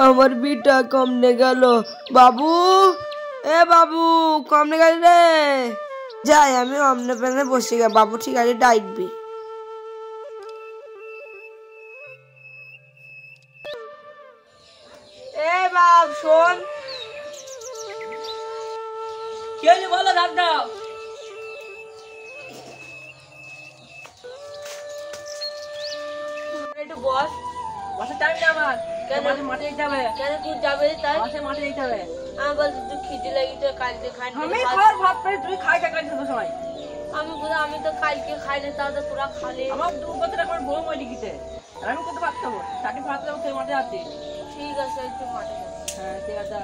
আমার বিটা কমনে গেল। বাবু, এ বাবু, কমনে গেল রে। যাই আমি অমনে পেনে বসে গে। বাবু ঠিক আছে, ডাকবি। এ বাপ শোন। কি হলো বলো দাদা? একটু বস। বসে টাইম না আমার। কেন? মাঠে যেতে হবে। কেন তুই যাবে তাই? মাঠে যেতে হবে। আমি বলছি তুই খিদে লাগিতে কালকে খাই। আমি খাওয়ার ভাত পেয়ে তুই খাই টাকা দিতে সময়। আমি তো কালকে খাই না, তাহলে তোরা খালি। আমার 2 বছর আমার বউ মই লিখিতে। আমি কত ভাত খাবো? চাটি ভাত খাবো তুই মাঠে যাচ্ছি। ঠিক আছে, একটু মাঠে যা। হ্যাঁ ঠিক আছে।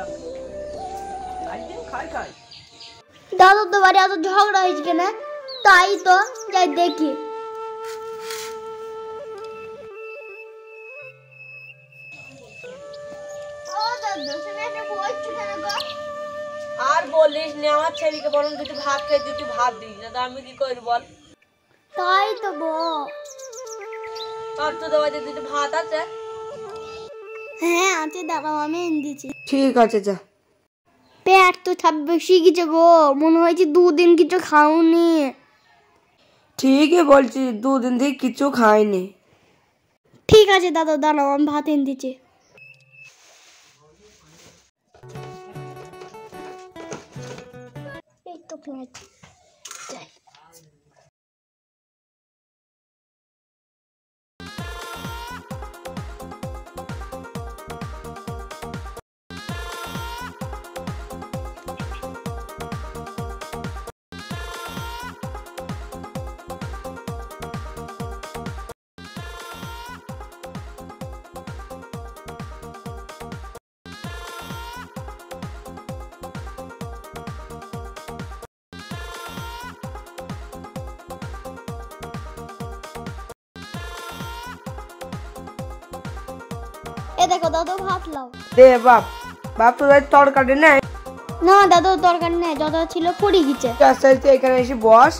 আইদিন খাই। দাদু তো বাড়ি এত ঝগড়া হয়েছে কেন? তাই তো যাই দেখি। আর বলিস না, আমার ছেলেকে বরং যদি ভাত খেয়ে দিতে ভাত দিস না, আমি কি করি বল? তাই তো বল। আর তো দেওয়া যদি ভাত আছে। হ্যাঁ আছে, দাঁড়াও আমি এনে দিচ্ছি। ঠিক আছে, যা। পেট তো ছাপ বেশি গেছে গো, মনে হয়েছে 2 দিন কিছু খাওনি। ঠিকই বলছি, 2 দিন থেকে কিছু খাইনি। ঠিক আছে দাদা, দাঁড়াও আমি ভাত এনে দিচ্ছি। এই তো প্লেট। এ দেখো দাদু ভাত লাও। দে বাপ। বাপ তোদের তরকারি নেই? না দাদু তরকারি নেই, যত ছিল পুরি গিছে। আস্তে আস্তে এখানে এসে বস।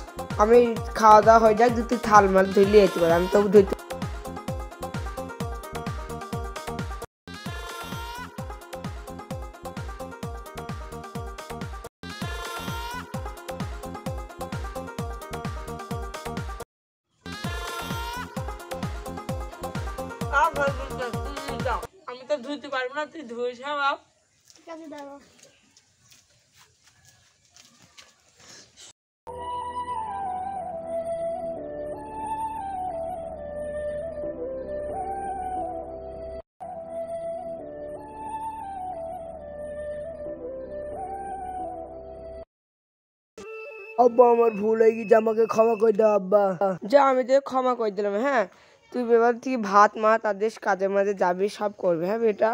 আমি খাওয়া দাওয়া হয়ে যাক, তুই থাল মাল ধুইলে যেতে পারে। আমি তো ধুইতে আমি তো ধুইতে পারবো না, তুই ধুইস। হ্যাঁ বাপ, ঠিক আছে দাদা। আব্বা আমার ভুল হয়ে গেছে, আমাকে ক্ষমা করে দাও আব্বা। যা, আমি তোকে ক্ষমা করে দিলাম। হ্যাঁ, তুই এবার থেকে ভাত মাত আদেশ কাজে মাঝে যাবি, সব করবি। হ্যাঁ বেটা।